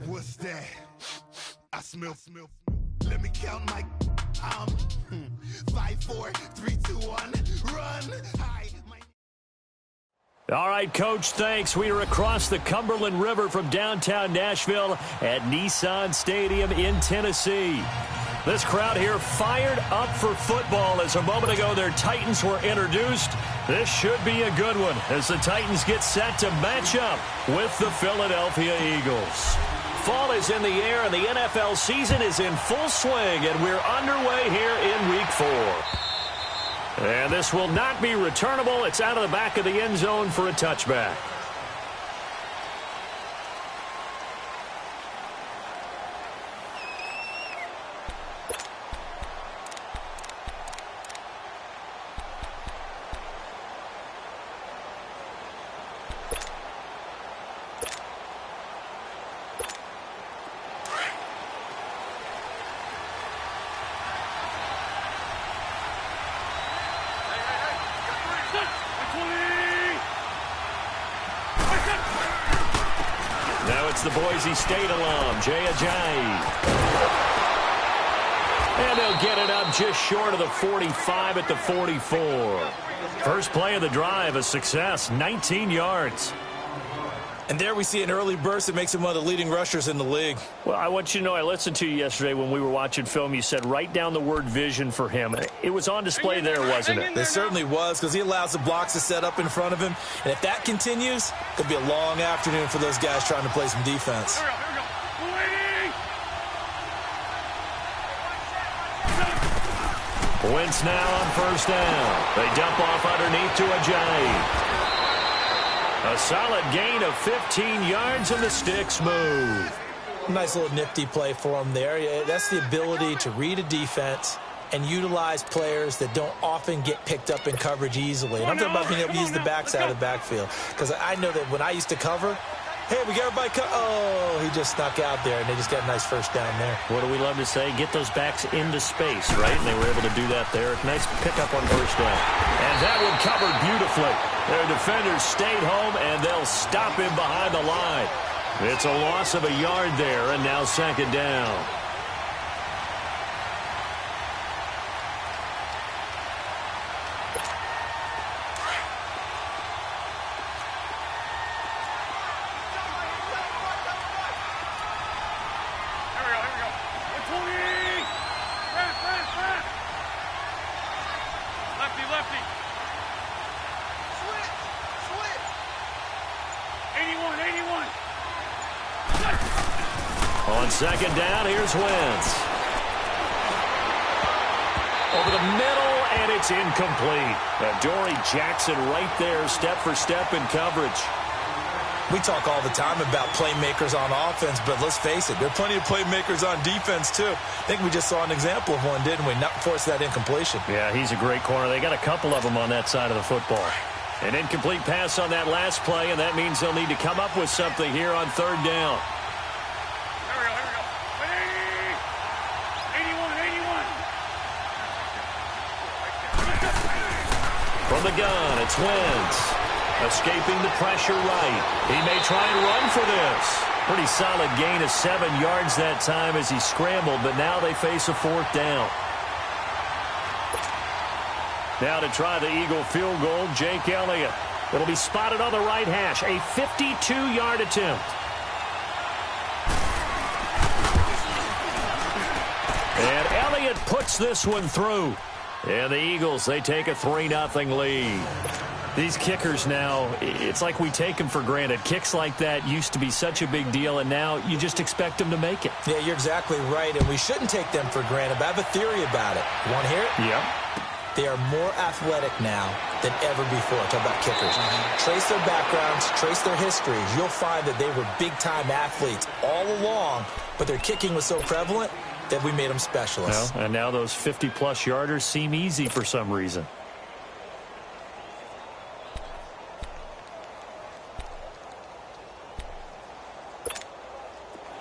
What's that? I smell. Let me count my. 5, 4, 3, 2, 1, run. Hi. All right, Coach, thanks. We are across the Cumberland River from downtown Nashville at Nissan Stadium in Tennessee. This crowd here fired up for football as a moment ago their Titans were introduced. This should be a good one as the Titans get set to match up with the Philadelphia Eagles. Fall is in the air and the NFL season is in full swing, and we're underway here in Week 4. And this will not be returnable. It's out of the back of the end zone for a touchback. Now it's the Boise State alum, Jay Ajayi. And they'll get it up just short of the 45 at the 44. First play of the drive, a success, 19 yards. And there we see an early burst that makes him one of the leading rushers in the league. Well, I want you to know, I listened to you yesterday when we were watching film. You said write down the word vision for him. It was on display there, wasn't it? It certainly was, because he allows the blocks to set up in front of him. And if that continues, it could be a long afternoon for those guys trying to play some defense. Here we go. Wentz now on first down. They dump off underneath to Ajayi. A solid gain of 15 yards, and the sticks move. Nice little nifty play for him there. That's the ability to read a defense and utilize players that don't often get picked up in coverage easily. And I'm talking about being able to use the backside of the backfield. Because I know that when I used to cover, hey, we got everybody oh, he just snuck out there, and they just got a nice first down there. What do we love to say? Get those backs into space, right? And they were able to do that there. Nice pickup on first down. And that one covered beautifully. Their defenders stayed home, and they'll stop him behind the line. It's a loss of a yard there, and now second down. On second down, here's Wentz. Over the middle, and it's incomplete. Dory Jackson right there, step for step in coverage. We talk all the time about playmakers on offense, but let's face it, there are plenty of playmakers on defense, too. I think we just saw an example of one, didn't we? Not force that incompletion. Yeah, he's a great corner. They got a couple of them on that side of the football. An incomplete pass on that last play, and that means they'll need to come up with something here on third down. From the gun, it's Wentz. Escaping the pressure right. He may try and run for this. Pretty solid gain of 7 yards that time as he scrambled, but now they face a fourth down. Now to try the Eagle field goal, Jake Elliott. It'll be spotted on the right hash. A 52-yard attempt. And Elliott puts this one through. And the Eagles, they take a 3-0 lead. These kickers now, it's like we take them for granted. Kicks like that used to be such a big deal, and now you just expect them to make it. Yeah, you're exactly right, and we shouldn't take them for granted, but I have a theory about it. You want to hear it? Yep. They are more athletic now than ever before. Talk about kickers. Trace their backgrounds, trace their histories. You'll find that they were big-time athletes all along, but their kicking was so prevalent that we made them specialists. Well, and now those 50-plus yarders seem easy for some reason.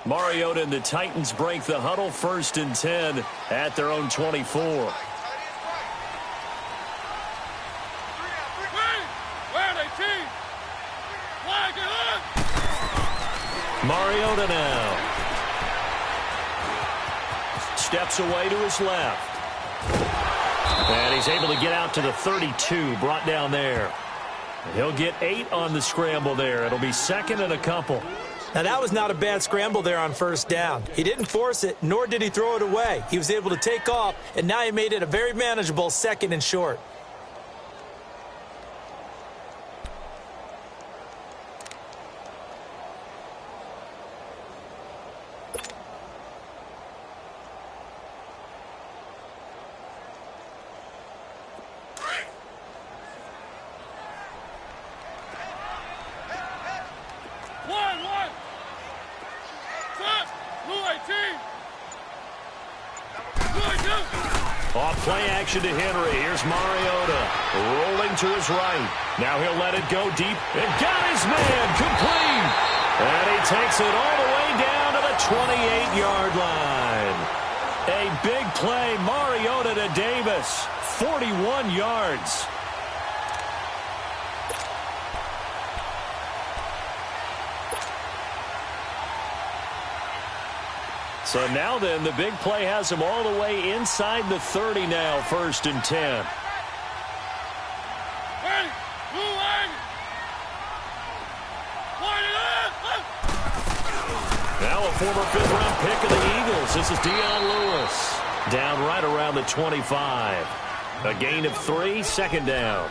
Mariota and the Titans break the huddle, 1st and 10 at their own 24. Mariota now. Steps away to his left. And he's able to get out to the 32, brought down there. He'll get 8 on the scramble there. It'll be second and a couple. Now, that was not a bad scramble there on first down. He didn't force it, nor did he throw it away. He was able to take off, and now he made it a very manageable second and short. Off play action to Henry. Here's Mariota rolling to his right. Now he'll let it go deep and got his man complete. And he takes it all the way down to the 28-yard line. A big play. Mariota to Davis. 41 yards. So now then, the big play has him all the way inside the 30 now, 1st and 10. Now a former 5th-round pick of the Eagles. This is Dion Lewis. Down right around the 25. A gain of 3, 2nd down.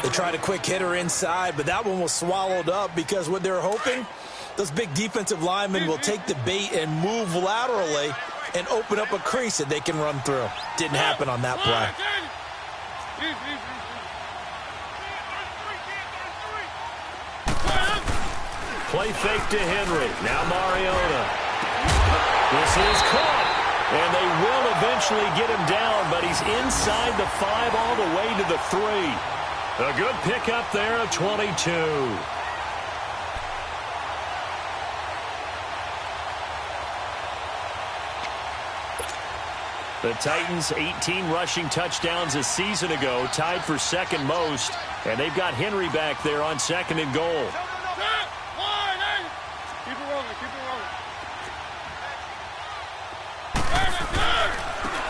They tried a quick hitter inside, but that one was swallowed up because what they're hoping, those big defensive linemen will take the bait and move laterally and open up a crease that they can run through. Didn't happen on that play. Play fake to Henry. Now Mariota. This is caught. And they will eventually get him down, but he's inside the 5 all the way to the 3. A good pickup there of 22. The Titans, 18 rushing touchdowns a season ago, tied for 2nd most, and they've got Henry back there on 2nd and goal. Keep it rolling, keep it rolling.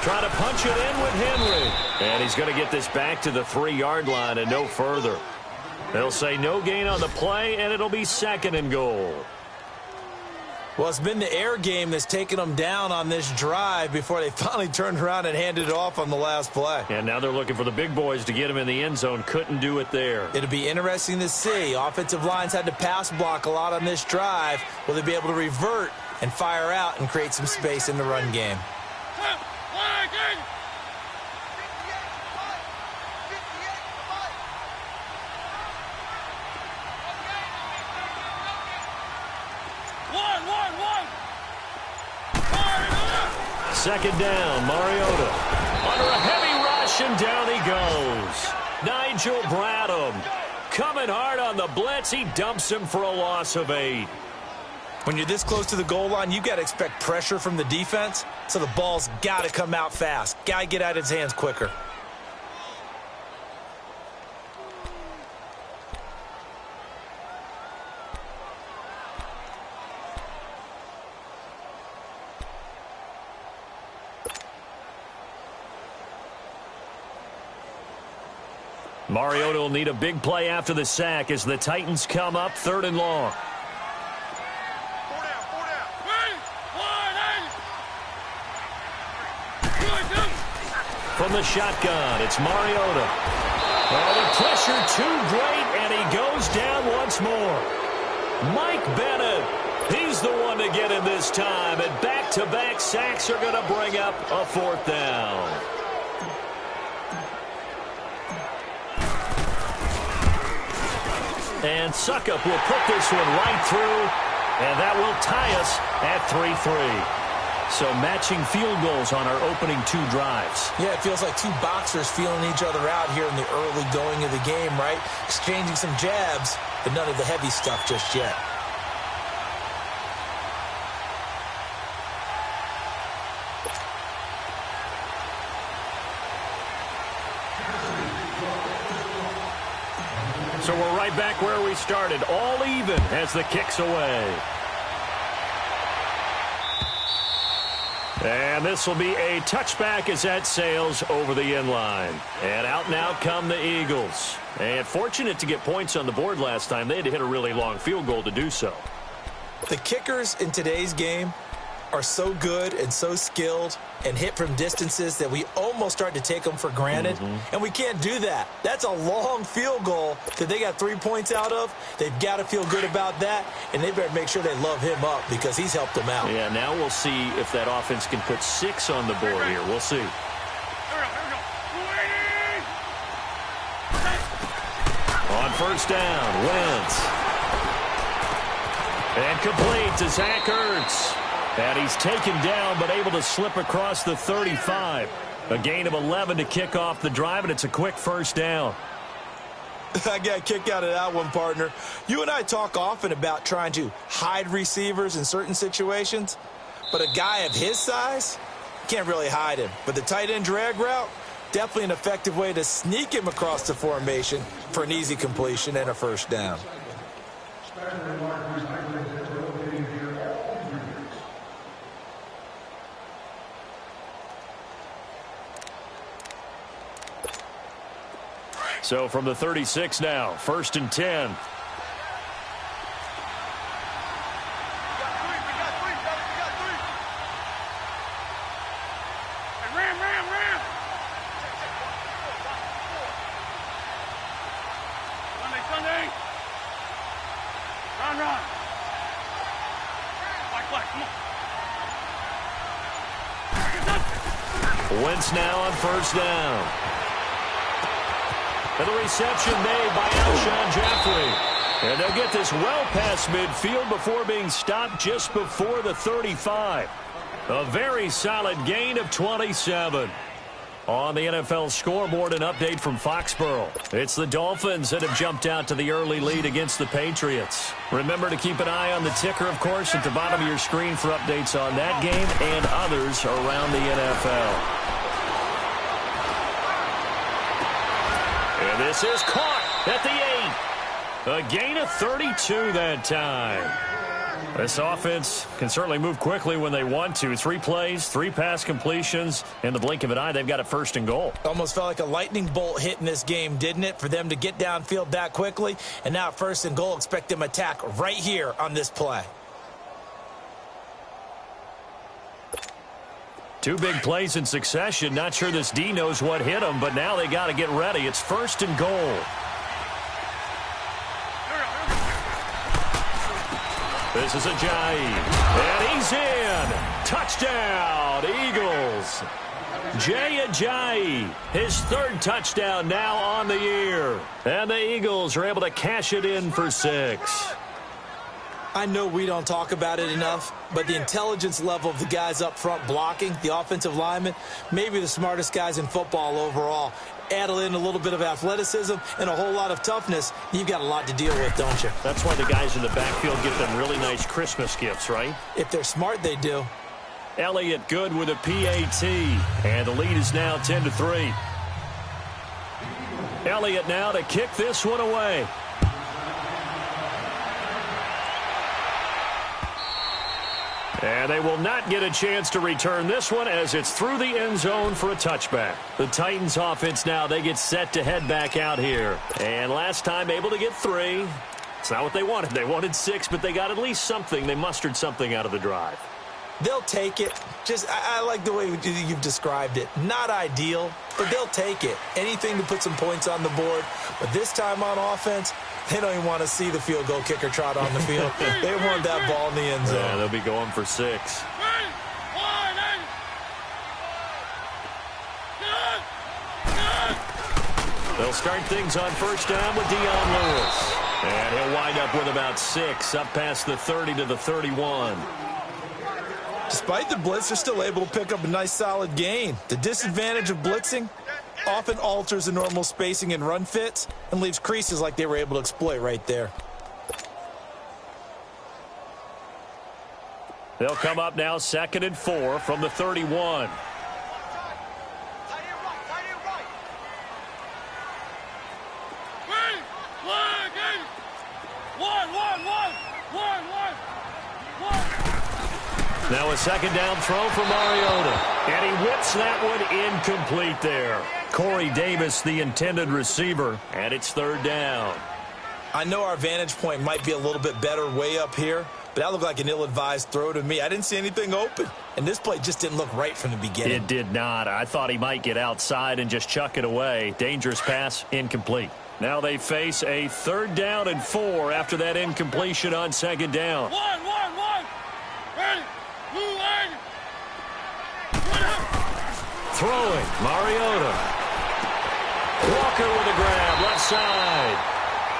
Trying to punch it in with Henry. And he's going to get this back to the 3-yard line and no further. They'll say no gain on the play, and it'll be 2nd and goal. Well, it's been the air game that's taken them down on this drive before they finally turned around and handed it off on the last play. And now they're looking for the big boys to get him in the end zone. Couldn't do it there. It'll be interesting to see. Offensive lines had to pass block a lot on this drive. Will they be able to revert and fire out and create some space in the run game? Second down, Mariota. Under a heavy rush, and down he goes. Nigel Bradham coming hard on the blitz. He dumps him for a loss of 8. When you're this close to the goal line, you've got to expect pressure from the defense, so the ball's got to come out fast. Got to get out of his hands quicker. Mariota will need a big play after the sack as the Titans come up 3rd and long. From the shotgun, it's Mariota. Oh, the pressure too great, and he goes down once more. Mike Bennett, he's the one to get him this time, and back-to-back sacks are going to bring up a 4th down. And Suckup will put this one right through, and that will tie us at 3-3. So matching field goals on our opening 2 drives. Yeah, it feels like 2 boxers feeling each other out here in the early going of the game, right? Exchanging some jabs, but none of the heavy stuff just yet. So we're right back where we started, all even as the kick's away. And this will be a touchback as that sails over the end line. And out now come the Eagles. And fortunate to get points on the board last time. They had to hit a really long field goal to do so. The kickers in today's game are so good and so skilled and hit from distances that we almost start to take them for granted. And we can't do that. That's a long field goal that they got 3 points out of. They've got to feel good about that, and they better make sure they love him up because he's helped them out. Yeah, now we'll see if that offense can put 6 on the board here. We'll see. On first down, Wentz. And complete to Zach Ertz. And he's taken down but able to slip across the 35. A gain of 11 to kick off the drive, and it's a quick first down. I got a kick out of that one, partner. You and I talk often about trying to hide receivers in certain situations, but a guy of his size, can't really hide him. But the tight end drag route, definitely an effective way to sneak him across the formation for an easy completion and a first down. So from the 36 now, 1st and 10. Ram. Sunday. Run. Black, come on. Wentz now on first down. And the reception made by Alshon Jeffrey. And they'll get this well past midfield before being stopped just before the 35. A very solid gain of 27. On the NFL scoreboard, an update from Foxborough. It's the Dolphins that have jumped out to the early lead against the Patriots. Remember to keep an eye on the ticker, of course, at the bottom of your screen for updates on that game and others around the NFL. And this is caught at the 8. A gain of 32 that time. This offense can certainly move quickly when they want to. 3 plays, 3 pass completions. In the blink of an eye, they've got it 1st and goal. Almost felt like a lightning bolt hit in this game, didn't it? For them to get downfield that quickly. And now 1st and goal, expect them to attack right here on this play. 2 big plays in succession. Not sure this D knows what hit him, but now they got to get ready. It's 1st and goal. This is Ajayi. And he's in. Touchdown, Eagles. Jay Ajayi, his 3rd touchdown now on the year. And the Eagles are able to cash it in for 6. I know we don't talk about it enough, but the intelligence level of the guys up front blocking, the offensive linemen, maybe the smartest guys in football overall. Add in a little bit of athleticism and a whole lot of toughness, you've got a lot to deal with, don't you? That's why the guys in the backfield get them really nice Christmas gifts, right? If they're smart, they do. Elliott good with a PAT, and the lead is now 10-3. Elliott now to kick this one away. And they will not get a chance to return this one as it's through the end zone for a touchback. The Titans offense now, they get set to head back out here. And last time able to get 3. It's not what they wanted. They wanted 6, but they got at least something. They mustered something out of the drive. They'll take it. I like the way you've described it. Not ideal, but they'll take it. Anything to put some points on the board. But this time on offense, they don't even want to see the field goal kicker trot on the field. They want that ball in the end zone. Yeah, they'll be going for 6. They'll start things on first down with Dion Lewis. And he'll wind up with about 6, up past the 30 to the 31. Despite the blitz, they're still able to pick up a nice solid gain. The disadvantage of blitzing often alters the normal spacing and run fits and leaves creases like they were able to exploit right there. They'll come up now 2nd and 4 from the 31. Now a second down throw for Mariota. And he whips that one incomplete there. Corey Davis, the intended receiver, and it's third down. I know our vantage point might be a little bit better way up here, but that looked like an ill-advised throw to me. I didn't see anything open, and this play just didn't look right from the beginning. It did not. I thought he might get outside and just chuck it away. Dangerous pass, incomplete. Now they face a third down and 4 after that incompletion on second down. One. Ready. Blue leg. Throwing, Mariota. Walker with a grab, left side.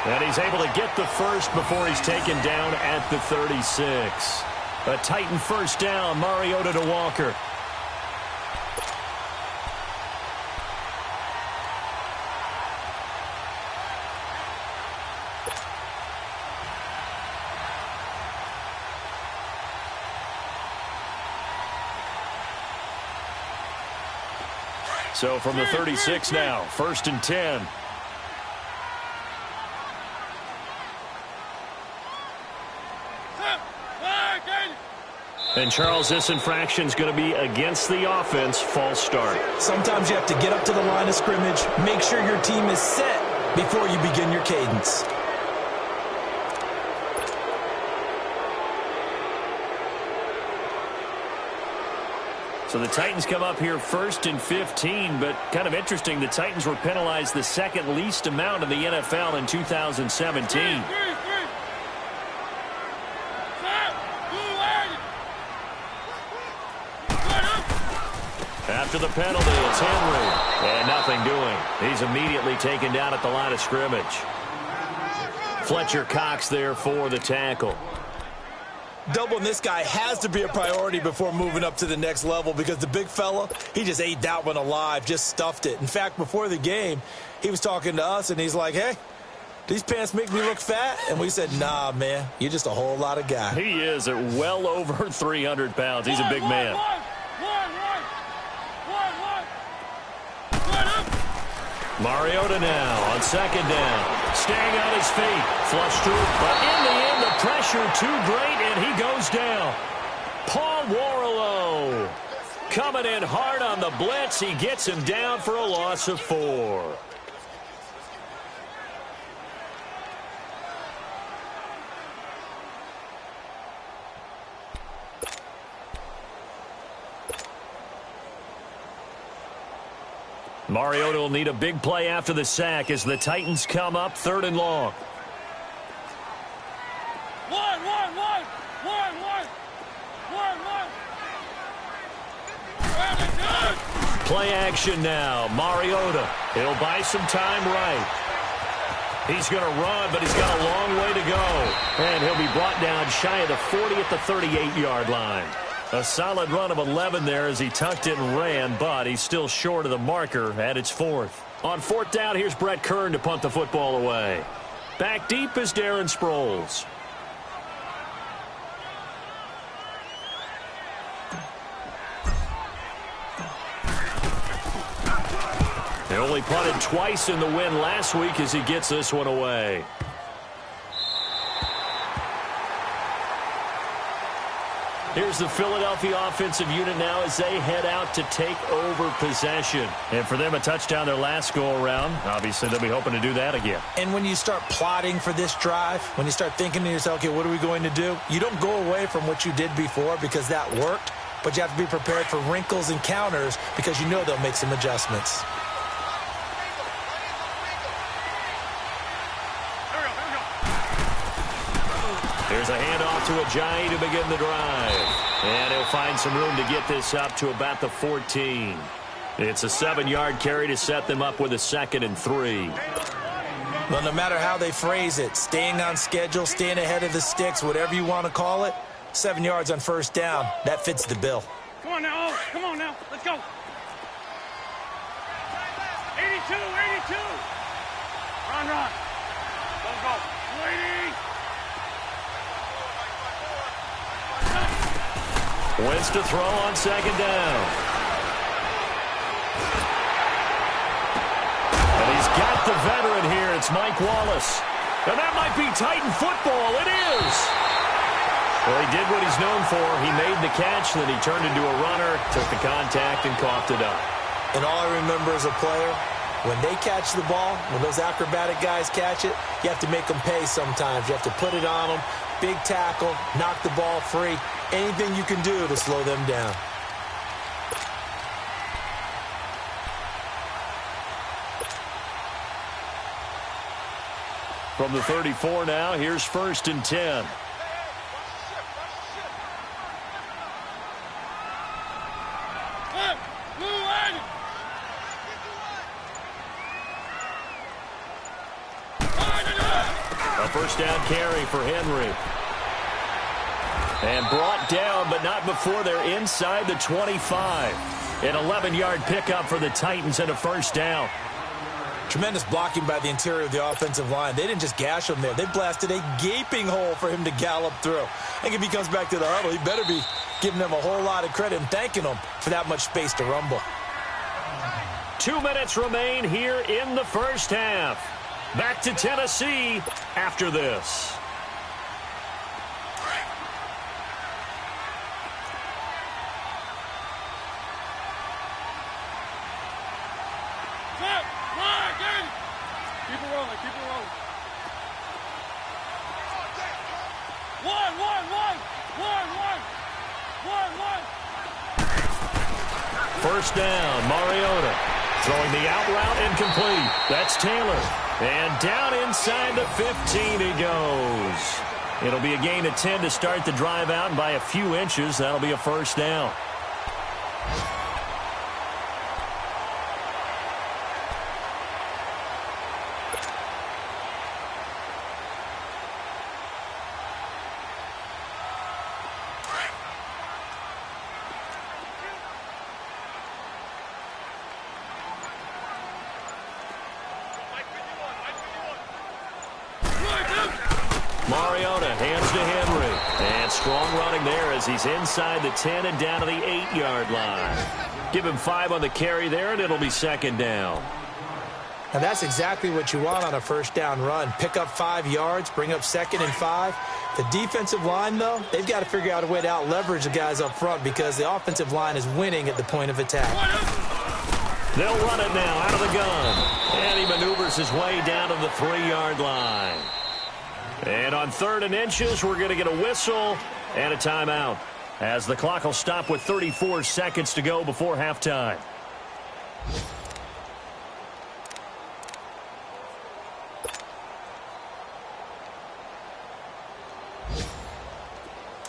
And he's able to get the first before he's taken down at the 36. A Titan first down, Mariota to Walker. So from the 36 now, first and 10. And, Charles, this infraction is going to be against the offense. False start. Sometimes you have to get up to the line of scrimmage, make sure your team is set before you begin your cadence. So the Titans come up here first and 15, but kind of interesting, the Titans were penalized the second least amount in the NFL in 2017. After the penalty, it's Henry. And nothing doing. He's immediately taken down at the line of scrimmage. Fletcher Cox there for the tackle. Doubling this guy has to be a priority before moving up to the next level because the big fella, he just ate that one alive, just stuffed it. In fact, before the game, he was talking to us, and he's like, hey, these pants make me look fat? And we said, nah, man, you're just a whole lot of guy. He is at well over 300 pounds. He's a big man. Mariota now on second down. Staying on his feet. Flush through. But in the end, the pressure too great, and he goes down. Paul Warlow coming in hard on the blitz. He gets him down for a loss of 4. Mariota will need a big play after the sack as the Titans come up third and long. One. Play action now. Mariota. He'll buy some time right. He's going to run, but he's got a long way to go. And he'll be brought down shy of the 40 at the 38-yard line. A solid run of 11 there as he tucked it and ran, but he's still short of the marker at its 4th. On 4th down, here's Brett Kern to punt the football away. Back deep is Darren Sproles. He only punted twice in the win last week as he gets this one away. Here's the Philadelphia offensive unit now as they head out to take over possession. And for them, a touchdown their last go-around. Obviously, they'll be hoping to do that again. And when you start plotting for this drive, when you start thinking to yourself, okay, what are we going to do? You don't go away from what you did before because that worked, but you have to be prepared for wrinkles and counters because you know they'll make some adjustments. There's a handoff to Ajayi to begin the drive. And he'll find some room to get this up to about the 14. It's a 7-yard carry to set them up with a 2nd and 3. Well, no matter how they phrase it, staying on schedule, staying ahead of the sticks, whatever you want to call it, 7 yards on first down, that fits the bill. Come on now. Come on now. Let's go. 82. Run. Let's go. Lady. Wentz to throw on second down. And he's got the veteran here. It's Mike Wallace. And that might be Titan football. It is. Well, he did what he's known for. He made the catch, then he turned into a runner, took the contact, and coughed it up. And all I remember as a player, when they catch the ball, when those acrobatic guys catch it, you have to make them pay sometimes. You have to put it on them, big tackle, knock the ball free, anything you can do to slow them down. From the 34 now, here's 1st and 10. A first down carry for Henry. And brought down, but not before they're inside the 25. An 11-yard pickup for the Titans and a first down. Tremendous blocking by the interior of the offensive line. They didn't just gash him there. They blasted a gaping hole for him to gallop through. I think if he comes back to the huddle, he better be giving them a whole lot of credit and thanking them for that much space to rumble. 2 minutes remain here in the first half. Back to Tennessee after this. Keep it rolling, keep it rolling. One. First down, Mariota. Throwing the out route incomplete. That's Taylor. And down inside the 15 he goes. It'll be a gain of 10 to start the drive out, and by a few inches, that'll be a first down. Mariota hands to Henry. And strong running there as he's inside the 10 and down to the 8-yard line. Give him 5 on the carry there, and it'll be second down. And that's exactly what you want on a first down run. Pick up 5 yards, bring up 2nd and 5. The defensive line, though, they've got to figure out a way to out-leverage the guys up front because the offensive line is winning at the point of attack. They'll run it now out of the gun. And he maneuvers his way down to the 3-yard line. And on 3rd and inches, we're going to get a whistle and a timeout, as the clock will stop with 34 seconds to go before halftime.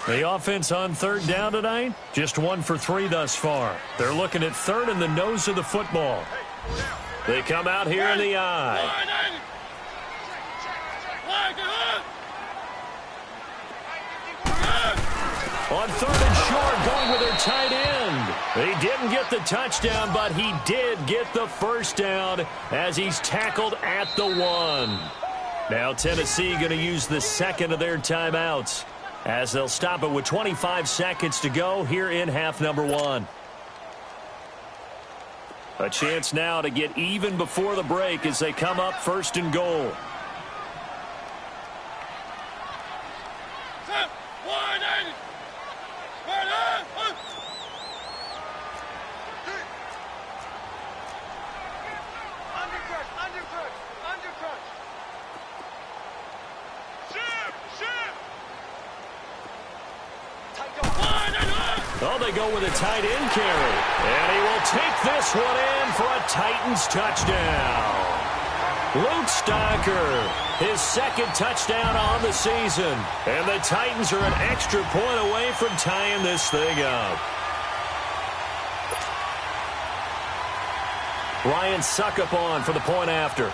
The offense on 3rd down tonight, just 1 for 3 thus far. They're looking at 3rd in the nose of the football. They come out here in the eye. On 3rd and short, going with their tight end. He didn't get the touchdown, but he did get the first down as he's tackled at the 1. Now Tennessee going to use the 2nd of their timeouts, as they'll stop it with 25 seconds to go here in half number 1. A chance now to get even before the break as they come up 1st and goal. Oh, they go with a tight end carry. And he will take this one in for a Titans touchdown. Luke Stocker, his 2nd touchdown on the season. And the Titans are an extra point away from tying this thing up. Ryan Suckup on for the point after.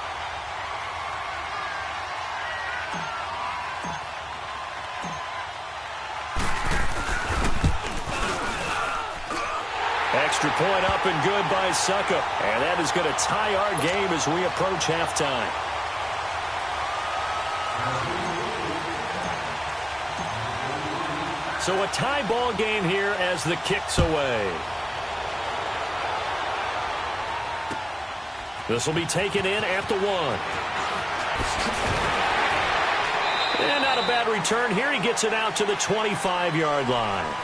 Extra point up and good by Suckup. And that is going to tie our game as we approach halftime. So a tie ball game here as the kick's away. This will be taken in at the 1. And not a bad return here. He gets it out to the 25-yard line.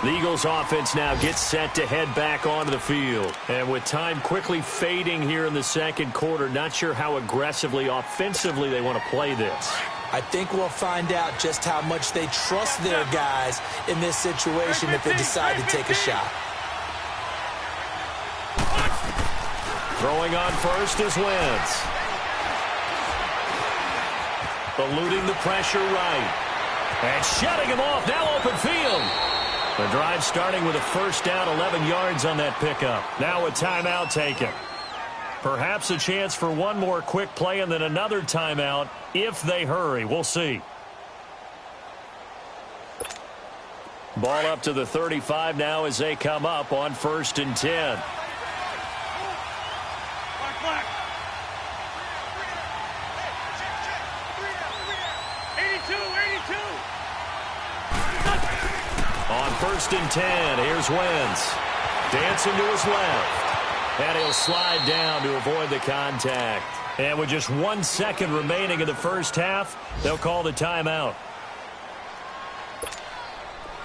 The Eagles offense now gets set to head back onto the field. And with time quickly fading here in the second quarter, not sure how aggressively, offensively they want to play this. I think we'll find out just how much they trust their guys in this situation if they decide to take a shot. Throwing on first is Wentz. Eluding the pressure right. And shutting him off, now open field. The drive starting with a first down, 11 yards on that pickup. Now a timeout taken. Perhaps a chance for one more quick play and then another timeout if they hurry. We'll see. Ball up to the 35 now as they come up on 1st and 10. On 1st and 10, here's Wentz. Dancing to his left. And he'll slide down to avoid the contact. And with just 1 second remaining in the first half, they'll call the timeout.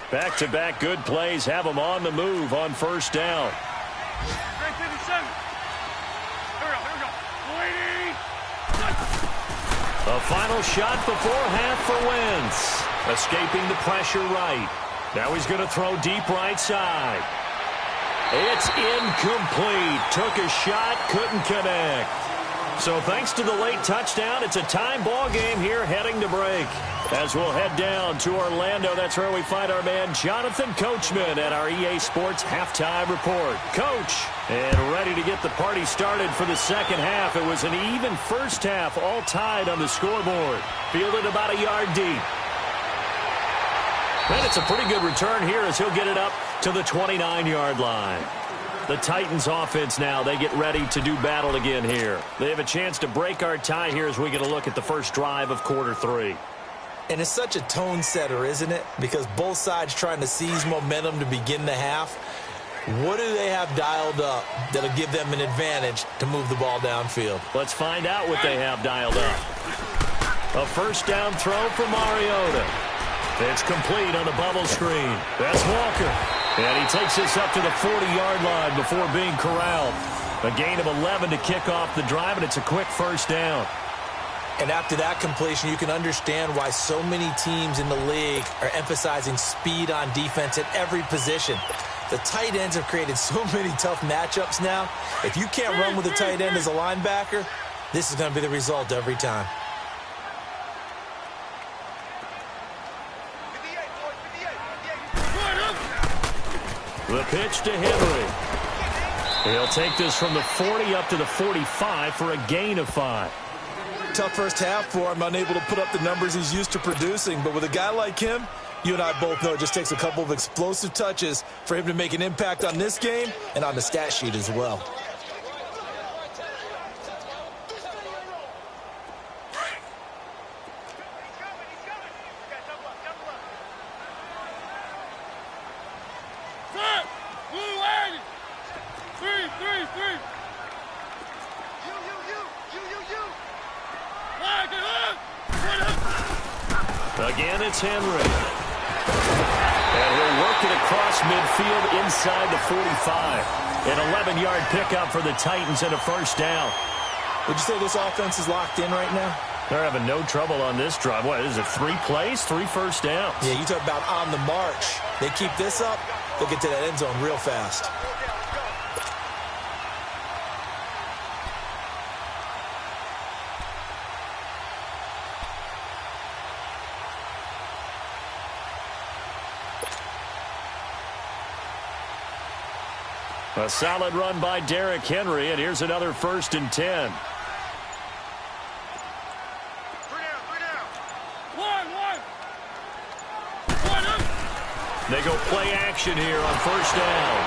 Back-to-back good plays have them on the move on 1st down. A final shot before half for Wentz. Escaping the pressure right. Now he's going to throw deep right side. It's incomplete. Took a shot, couldn't connect. So thanks to the late touchdown, it's a tie ball game here heading to break. As we'll head down to Orlando, that's where we find our man Jonathan Coachman at our EA Sports Halftime Report. Coach, and ready to get the party started for the second half. It was an even first half, all tied on the scoreboard. Fielded about a yard deep. And it's a pretty good return here as he'll get it up to the 29-yard line. The Titans offense now, they get ready to do battle again here. They have a chance to break our tie here as we get a look at the first drive of quarter 3. And it's such a tone setter, isn't it? Because both sides trying to seize momentum to begin the half. What do they have dialed up that'll give them an advantage to move the ball downfield? Let's find out what they have dialed up. A first down throw for Mariota. It's complete on the bubble screen. That's Walker. And he takes this up to the 40-yard line before being corralled. A gain of 11 to kick off the drive, and it's a quick first down. And after that completion, you can understand why so many teams in the league are emphasizing speed on defense at every position. The tight ends have created so many tough matchups now. If you can't run with a tight end as a linebacker, this is going to be the result every time. The pitch to Henry. He'll take this from the 40 up to the 45 for a gain of 5. Tough first half for him, unable to put up the numbers he's used to producing. But with a guy like him, you and I both know it just takes a couple of explosive touches for him to make an impact on this game and on the stat sheet as well. Again, it's Henry. And he'll work it across midfield inside the 45. An 11-yard pickup for the Titans and a first down. Would you say this offense is locked in right now? They're having no trouble on this drive. What is it, 3 plays, 3 first downs? Yeah, you talk about on the march. They keep this up, they'll get to that end zone real fast. A solid run by Derrick Henry, and here's another 1st and 10. They go play action here on first down.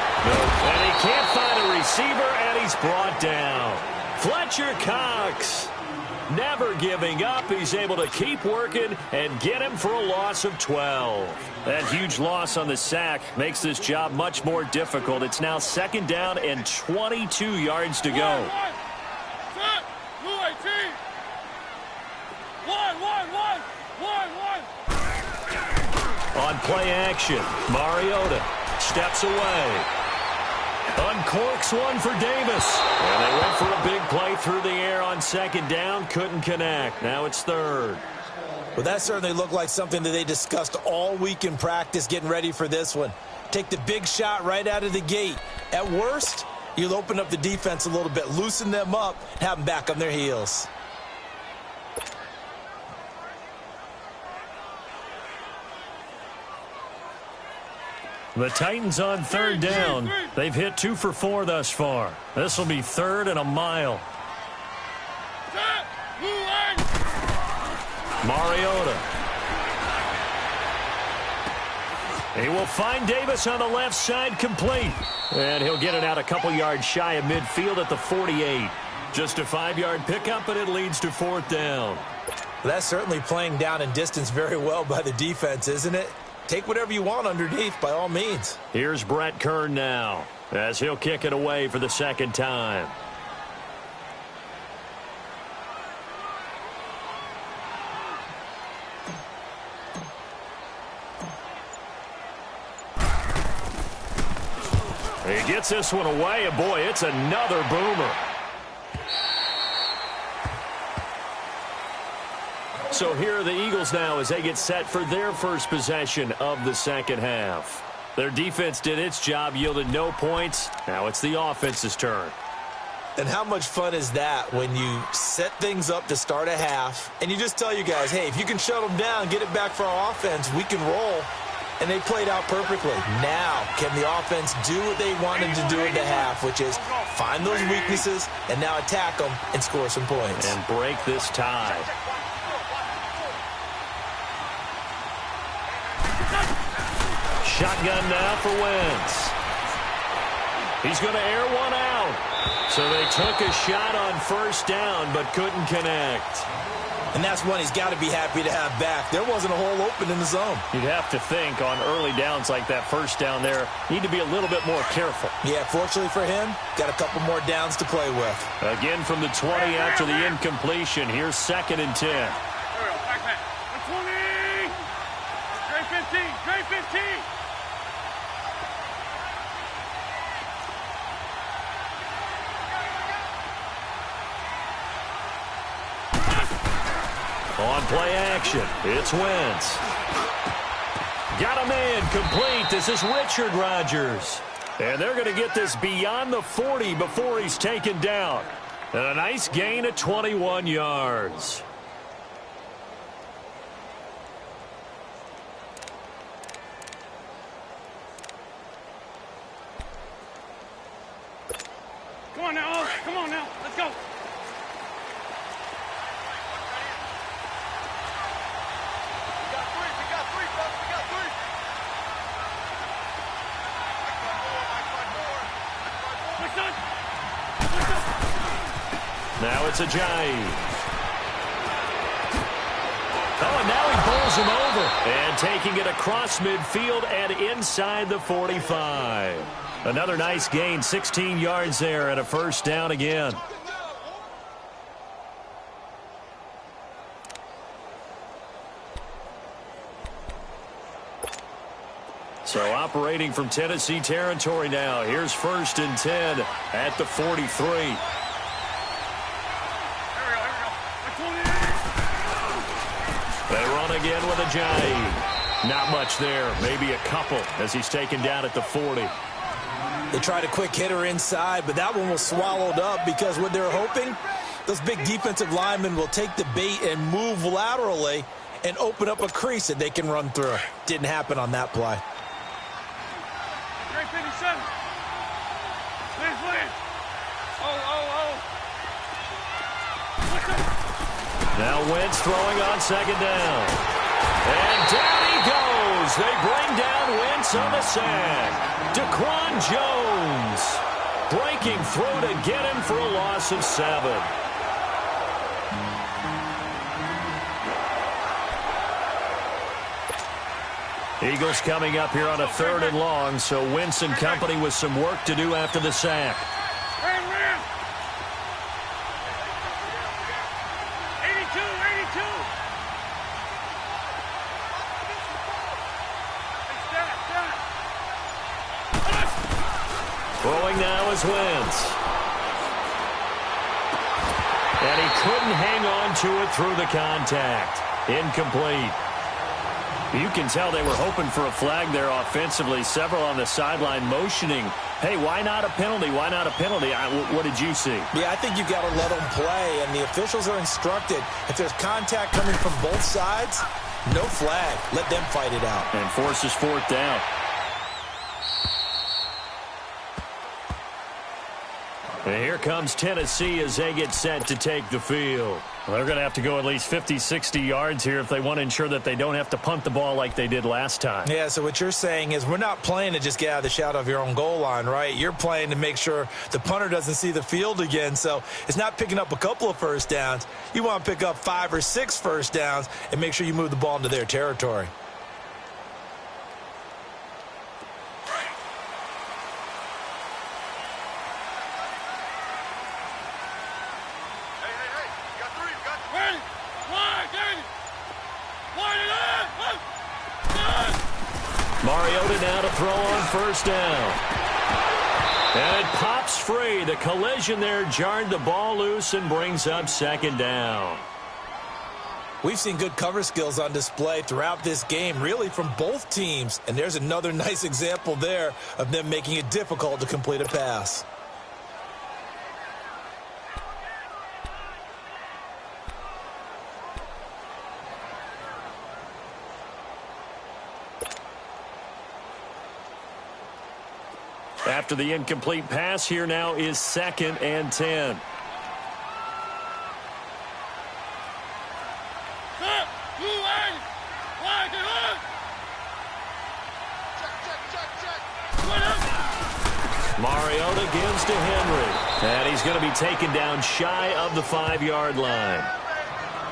And he can't find a receiver, and he's brought down. Fletcher Cox, never giving up. He's able to keep working and get him for a loss of 12. That huge loss on the sack makes this job much more difficult. It's now 2nd down and 22 yards to go. play action. Mariota steps away. Uncorks one for Davis. And they went for a big play through the air on second down. Couldn't connect. Now it's third. Well, that certainly looked like something that they discussed all week in practice getting ready for this one. Take the big shot right out of the gate. At worst, you'll open up the defense a little bit, loosen them up, and have them back on their heels. The Titans on third down. They've hit 2 for 4 thus far. This will be third and a mile. Mariota. He will find Davis on the left side, complete. And he'll get it out a couple yards shy of midfield at the 48. Just a 5-yard pickup, and it leads to fourth down. Well, that's certainly playing down and distance very well by the defense, isn't it? Take whatever you want underneath, by all means. Here's Brett Kern now, as he'll kick it away for the second time. He gets this one away, and boy, it's another boomer. So here are the Eagles now as they get set for their first possession of the second half. Their defense did its job, yielded no points. Now it's the offense's turn. And how much fun is that when you set things up to start a half, and you just tell you guys, hey, if you can shut them down, get it back for our offense, we can roll. And they played out perfectly. Now, can the offense do what they wanted to do in the half, which is find those weaknesses and now attack them and score some points. And break this tie. Shotgun now for Wentz. He's going to air one out. So they took a shot on first down but couldn't connect. And that's one he's got to be happy to have back. There wasn't a hole open in the zone. You'd have to think on early downs like that first down there, need to be a little bit more careful. Yeah, fortunately for him, got a couple more downs to play with. Again from the 20 after the incompletion. Here's 2nd and 10. There we go. Back, back. 20. Trey 15. Trey 15. On play action, it's Wentz. Got a man complete. This is Richard Rodgers. And they're going to get this beyond the 40 before he's taken down. And a nice gain of 21 yards. Come on now. Come on now. Let's go. Now it's Ajayi. Oh, and now he bowls him over. And taking it across midfield and inside the 45. Another nice gain, 16 yards there and a first down again. So operating from Tennessee territory now. Here's 1st and 10 at the 43. They run again with Ajayi. Not much there. Maybe a couple as he's taken down at the 40. They tried a quick hitter inside, but that one was swallowed up because what they're hoping, those big defensive linemen will take the bait and move laterally and open up a crease that they can run through. Didn't happen on that play. Trey 57. Lance. Now Wentz throwing on 2nd down. And down he goes. They bring down Wentz on the sack. Daquan Jones breaking through to get him for a loss of 7. Eagles coming up here on a 3rd and long, so Wentz and company with some work to do after the sack. Throwing now is Wentz. And he couldn't hang on to it through the contact. Incomplete. You can tell they were hoping for a flag there offensively. Several on the sideline motioning, hey, why not a penalty? Why not a penalty? What did you see? Yeah, I think you've got to let them play, and the officials are instructed. If there's contact coming from both sides, no flag. Let them fight it out. And forces fourth down. And here comes Tennessee as they get set to take the field. Well, they're going to have to go at least 50, 60 yards here if they want to ensure that they don't have to punt the ball like they did last time. Yeah, so what you're saying is we're not playing to just get out of the shadow of your own goal line, right? You're playing to make sure the punter doesn't see the field again. So it's not picking up a couple of first downs. You want to pick up 5 or 6 first downs and make sure you move the ball into their territory. Mariota now to throw on first down. And it pops free. The collision there jarred the ball loose and brings up second down. We've seen good cover skills on display throughout this game, really from both teams. And there's another nice example there of them making it difficult to complete a pass. After the incomplete pass, here now is 2nd and 10. Mariota gives to Henry. And he's going to be taken down shy of the 5-yard line.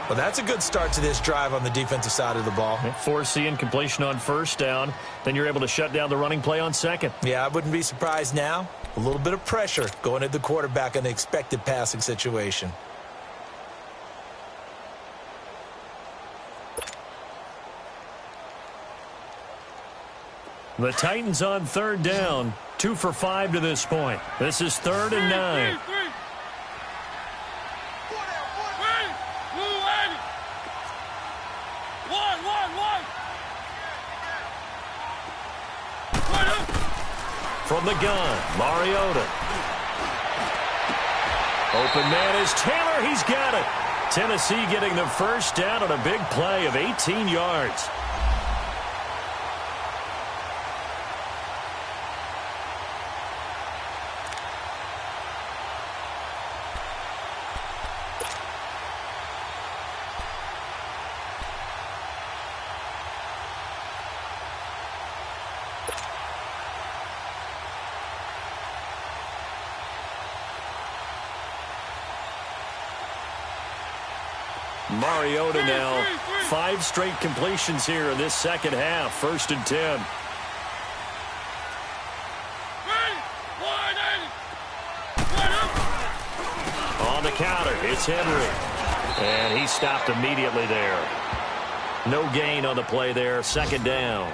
Well, that's a good start to this drive on the defensive side of the ball. Force the incompletion on first down. Then you're able to shut down the running play on second. Yeah, I wouldn't be surprised now. A little bit of pressure going at the quarterback in the expected passing situation. The Titans on third down. 2 for 5 to this point. This is 3rd and 9. From the gun, Mariota. Open man is Taylor. He's got it. Tennessee getting the first down on a big play of 18 yards. Mariota now 5 straight completions here in this second half. 1st and 10. On the counter, it's Henry. And he stopped immediately there. No gain on the play there. 2nd down.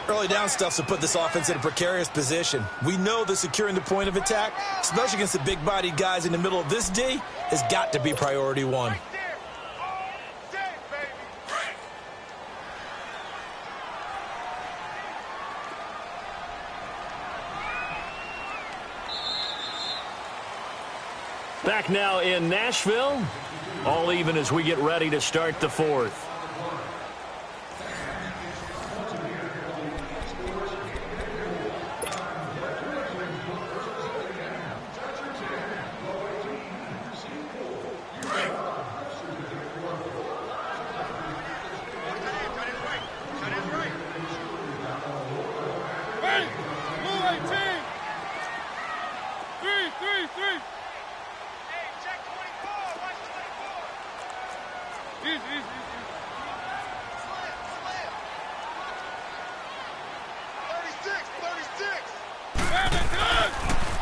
Early down stuff to put this offense in a precarious position. We know that securing the point of attack, especially against the big-bodied guys in the middle of this D, has got to be priority 1. Back now in Nashville. All even as we get ready to start the 4th.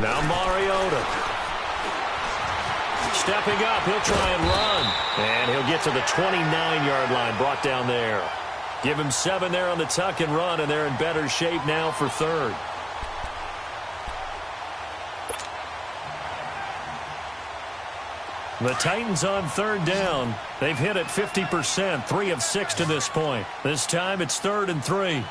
Now Mariota. Stepping up, he'll try and run. And he'll get to the 29-yard line, brought down there. Give him 7 there on the tuck and run, and they're in better shape now for 3rd. The Titans on third down. They've hit it 50%, 3 of 6 to this point. This time it's 3rd and 3.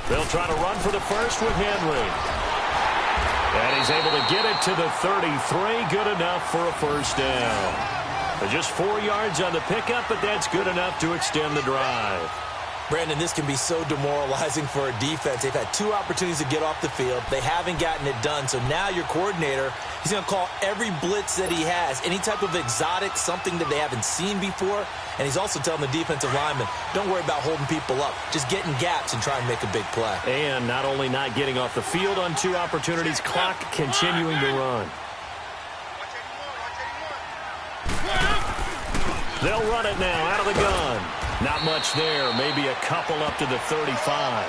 They'll try to run for the first with Henry. And he's able to get it to the 33. Good enough for a first down. Just 4 yards on the pickup, but that's good enough to extend the drive. Brandon, this can be so demoralizing for a defense. They've had 2 opportunities to get off the field. They haven't gotten it done. So now your coordinator, he's going to call every blitz that he has, any type of exotic, something that they haven't seen before. And he's also telling the defensive lineman, don't worry about holding people up. Just get in gaps and try and make a big play. And not only not getting off the field on 2 opportunities, clock continuing to run. They'll run it now out of the gun. Not much there. Maybe a couple up to the 35.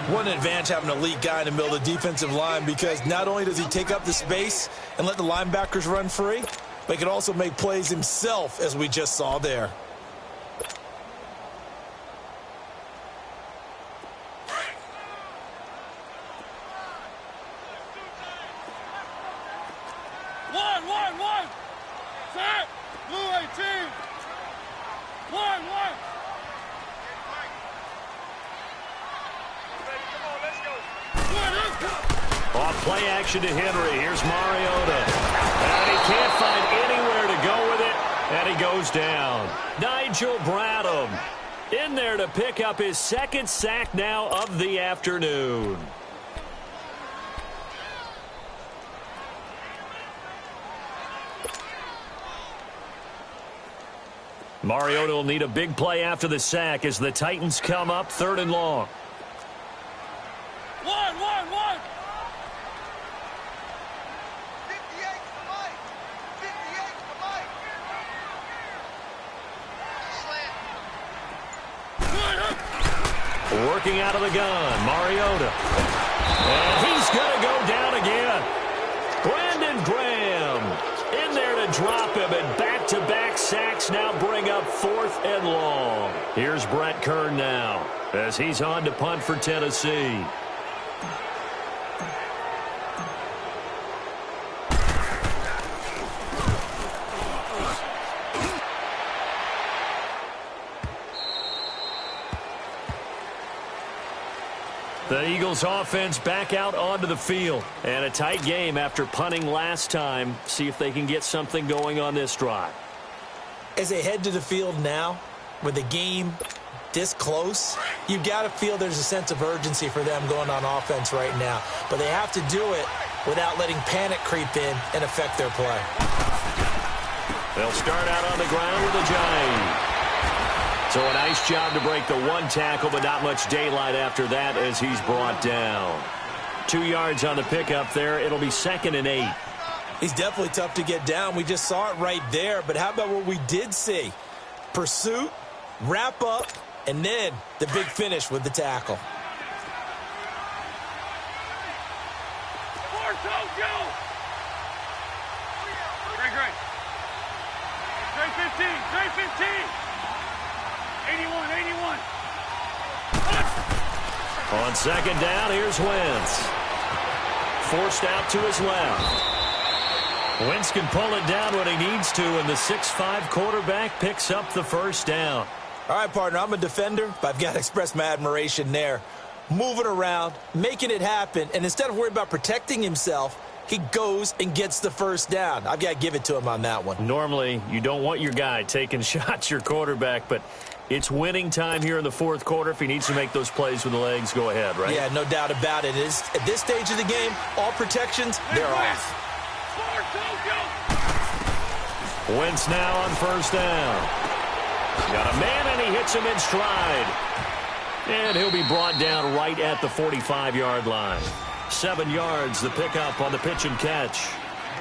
What an advantage having an elite guy in the middle of the defensive line, because not only does he take up the space and let the linebackers run free, but he can also make plays himself, as we just saw there. One. Set. Blue 18. One. Off play action to Henry. Here's Mariota. And he can't find anywhere to go with it. And he goes down. Nigel Bradham in there to pick up his 2nd sack now of the afternoon. Mariota will need a big play after the sack as the Titans come up 3rd and long. One. 58 for Mike. 58 for Mike. Slant. Working out of the gun, Mariota. And he's going to go down again. Brandon Graham in there to drop him, and back-to-back sacks now bring up 4th and long. Here's Brett Kern now as he's on to punt for Tennessee. The Eagles offense back out onto the field. And a tight game after punting last time. See if they can get something going on this drive. As they head to the field now, with the game this close, you've got to feel there's a sense of urgency for them going on offense right now. But they have to do it without letting panic creep in and affect their play. They'll start out on the ground with a giant. So a nice job to break the 1 tackle, but not much daylight after that as he's brought down. 2 yards on the pickup there. It'll be 2nd and 8. He's definitely tough to get down. We just saw it right there. But how about what we did see? Pursuit, wrap up, and then the big finish with the tackle. Great 15. 81. On 2nd down, here's Wentz. Forced out to his left. Wentz can pull it down when he needs to, and the 6'5" quarterback picks up the first down. All right, partner, I'm a defender, but I've got to express my admiration there. Moving around, making it happen, and instead of worrying about protecting himself, he goes and gets the first down. I've got to give it to him on that one. Normally, you don't want your guy taking shots, your quarterback, but it's winning time here in the 4th quarter. If he needs to make those plays with the legs, go ahead, right? Yeah, no doubt about it. At this stage of the game, all protections, they're off. Wentz now on 1st down. Got a man, and he hits him in stride. And he'll be brought down right at the 45-yard line. 7 yards, the pickup on the pitch and catch.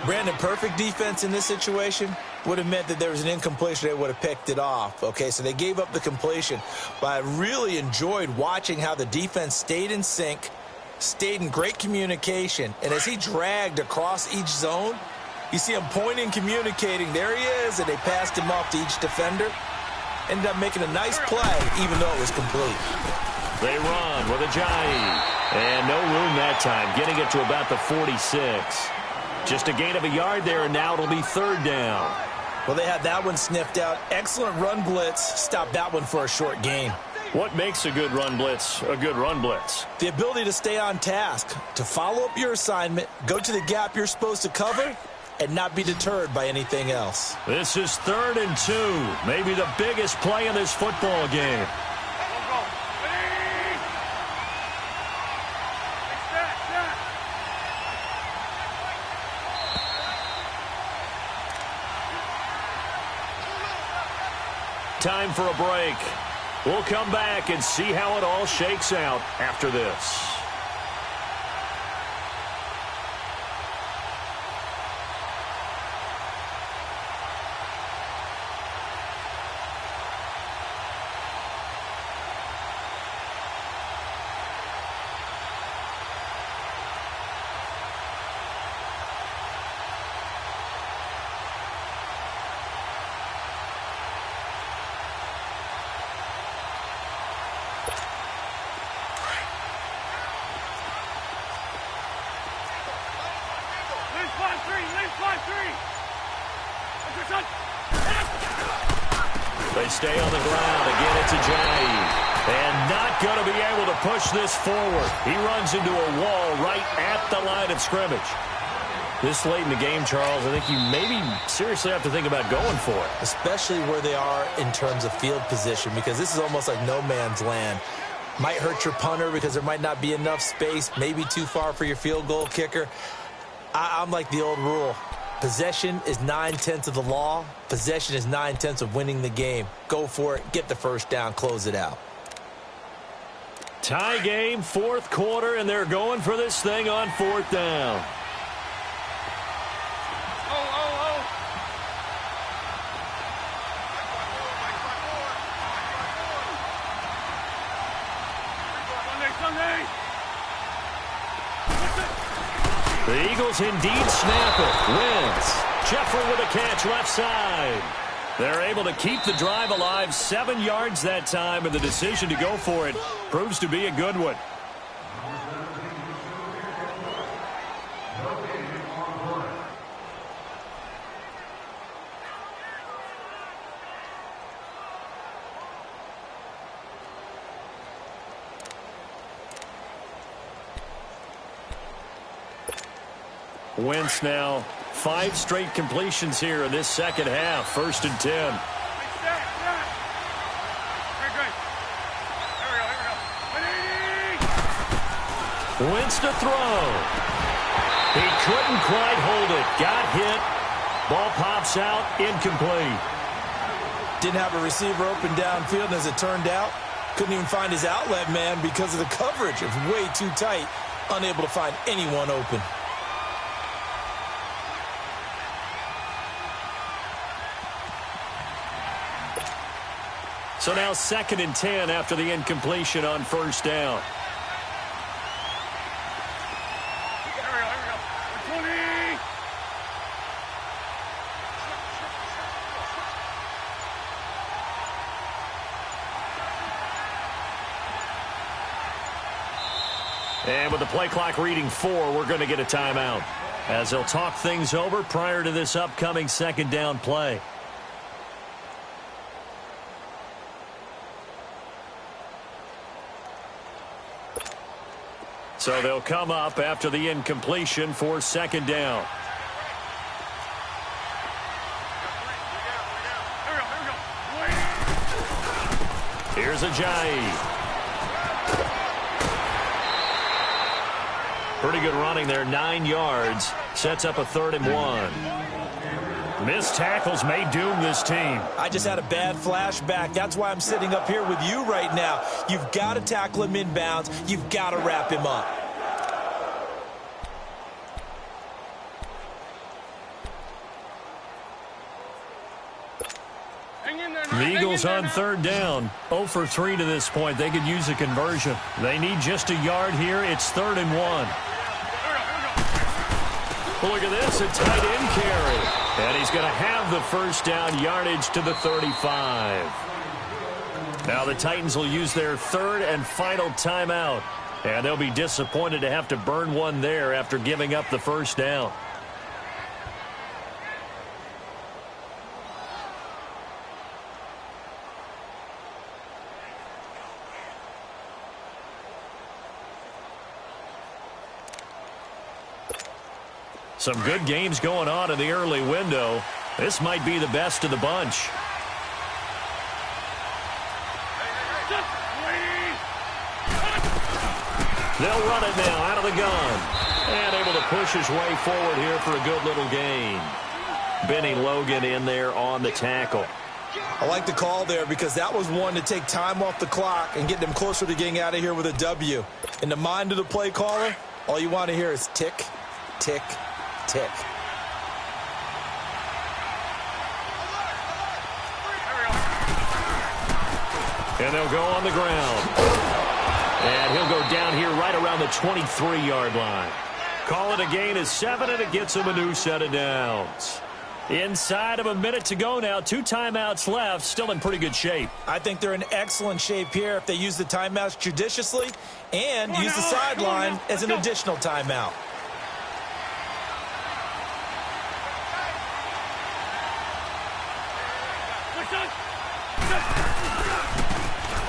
Brandon, perfect defense in this situation would have meant that there was an incompletion. They would have picked it off. Okay, so they gave up the completion. But I really enjoyed watching how the defense stayed in sync, stayed in great communication. And as he dragged across each zone, you see him pointing, communicating. There he is, and they passed him off to each defender. Ended up making a nice play, even though it was complete. They run with Ajayi. And no room that time, getting it to about the 46. Just a gain of a yard there, and now it'll be third down. Well, they had that one sniffed out. Excellent run blitz. Stop that one for a short gain. What makes a good run blitz a good run blitz? The ability to stay on task, to follow up your assignment, go to the gap you're supposed to cover, and not be deterred by anything else. This is 3rd and 2. Maybe the biggest play in this football game. Time for a break. We'll come back and see how it all shakes out after this. They stay on the ground. Again, it's Ajayi. And not going to be able to push this forward. He runs into a wall right at the line of scrimmage. This late in the game, Charles, I think you maybe seriously have to think about going for it. Especially where they are in terms of field position, because this is almost like no man's land. Might hurt your punter because there might not be enough space, maybe too far for your field goal kicker. I'm like the old rule. Possession is 9/10 of the law. Possession is 9/10 of winning the game. Go for it. Get the first down. Close it out. Tie game, 4th quarter, and they're going for this thing on 4th down. The Eagles indeed snap it. Wins. Jeffrey with a catch left side. They're able to keep the drive alive. 7 yards that time, and the decision to go for it proves to be a good one. Wentz now 5 straight completions here in this second half. 1st and 10. Wentz to throw. He couldn't quite hold it. Got hit. Ball pops out. Incomplete. Didn't have a receiver open downfield, and as it turned out, couldn't even find his outlet man because of the coverage. It was way too tight. Unable to find anyone open. So now 2nd and 10 after the incompletion on 1st down. And with the play clock reading 4, we're going to get a timeout, as they'll talk things over prior to this upcoming 2nd down play. So they'll come up after the incompletion for 2nd down. Here's Ajayi. Pretty good running there, 9 yards. Sets up a 3rd and 1. Missed tackles may doom this team. I just had a bad flashback. That's why I'm sitting up here with you right now. You've got to tackle him inbounds. You've got to wrap him up. The Eagles on 3rd down. 0 for 3 to this point. They could use a conversion. They need just a yard here. It's 3rd and 1. Look at this, a tight end carry. And he's going to have the 1st down, yardage to the 35. Now the Titans will use their third and final timeout. And they'll be disappointed to have to burn one there after giving up the first down. Some good games going on in the early window. This might be the best of the bunch. They'll run it now out of the gun. And able to push his way forward here for a good little gain. Benny Logan in there on the tackle. I like the call there because that was one to take time off the clock and get them closer to getting out of here with a W. In the mind of the play caller, all you want to hear is tick, tick, tick. And they'll go on the ground. And he'll go down here right around the 23-yard line. Call it a gain of 7, and it gets him a new set of downs. Inside of a minute to go now. 2 timeouts left. Still in pretty good shape. I think they're in excellent shape here if they use the timeouts judiciously and use the sideline as an additional timeout.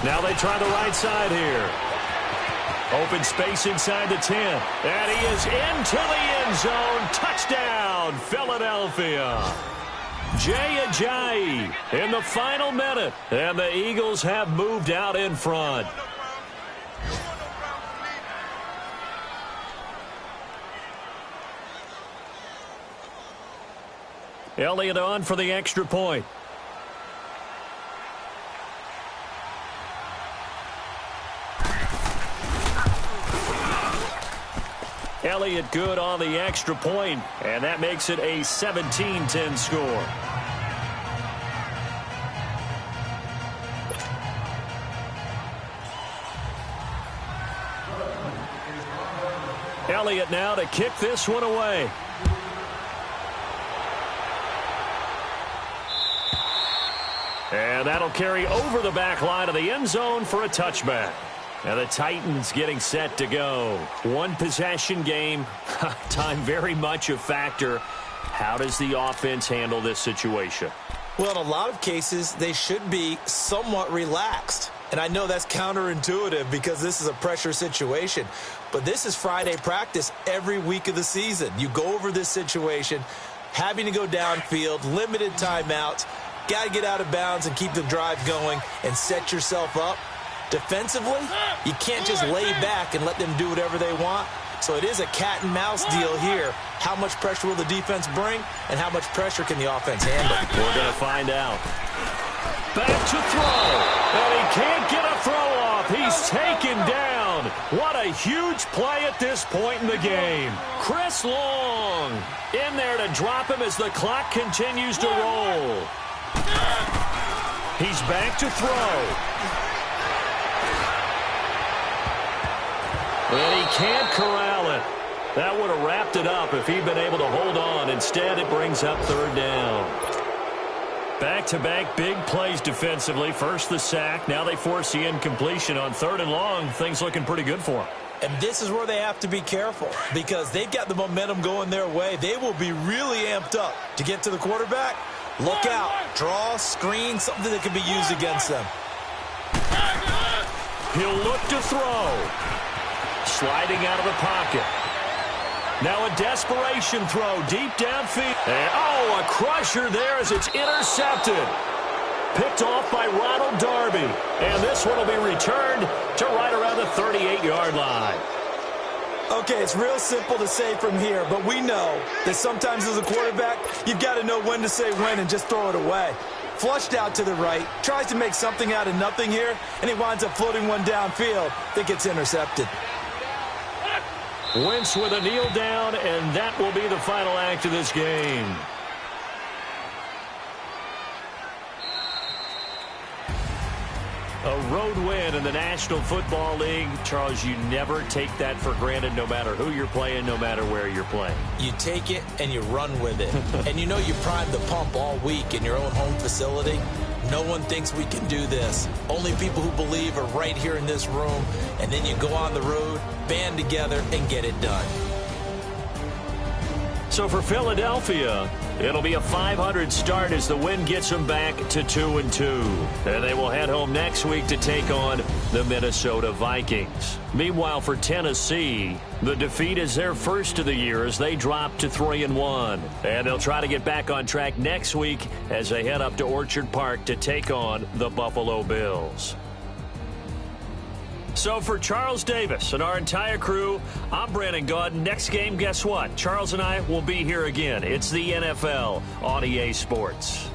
Now they try the right side here. Open space inside the 10. And he is into the end zone. Touchdown, Philadelphia. Jay Ajayi in the final minute. And the Eagles have moved out in front. Elliott on for the extra point. Elliott good on the extra point, and that makes it a 17-10 score. Elliott now to kick this one away. And that'll carry over the back line of the end zone for a touchback. Now the Titans getting set to go. One possession game. Time very much a factor. How does the offense handle this situation? Well, in a lot of cases, they should be somewhat relaxed. And I know that's counterintuitive because this is a pressure situation. But this is Friday practice every week of the season. You go over this situation, having to go downfield, limited timeouts, got to get out of bounds and keep the drive going and set yourself up. Defensively, you can't just lay back and let them do whatever they want. So it is a cat and mouse deal here. How much pressure will the defense bring, and how much pressure can the offense handle? We're going to find out. Back to throw, and he can't get a throw off. He's taken down. What a huge play at this point in the game. Chris Long in there to drop him as the clock continues to roll. He's back to throw. And he can't corral it. That would have wrapped it up if he'd been able to hold on. Instead, it brings up third down. Back-to-back big plays defensively. First the sack. Now they force the incompletion on 3rd and long. Things looking pretty good for them. And this is where they have to be careful because they've got the momentum going their way. They will be really amped up to get to the quarterback. Look out. Draw, screen, something that can be used against them. He'll look to throw. Sliding out of the pocket. Now a desperation throw deep downfield. And, oh, a crusher there as it's intercepted. Picked off by Ronald Darby. And this one will be returned to right around the 38-yard line. Okay, it's real simple to say from here, but we know that sometimes as a quarterback, you've got to know when to say when and just throw it away. Flushed out to the right, tries to make something out of nothing here, and he winds up floating one downfield that gets intercepted. Wentz with a kneel down, and that will be the final act of this game. A road win in the National Football League. Charles, you never take that for granted no matter who you're playing, no matter where you're playing. You take it and you run with it. And you know you primed the pump all week in your own home facility. No one thinks we can do this. Only people who believe are right here in this room. And then you go on the road, band together, and get it done. So for Philadelphia, it'll be a .500 start as the win gets them back to 2-2. And they will head home next week to take on the Minnesota Vikings. Meanwhile, for Tennessee, the defeat is their first of the year as they drop to 3-1. And they'll try to get back on track next week as they head up to Orchard Park to take on the Buffalo Bills. So for Charles Davis and our entire crew, I'm Brandon Gaudin. Next game, guess what? Charles and I will be here again. It's the NFL on EA Sports.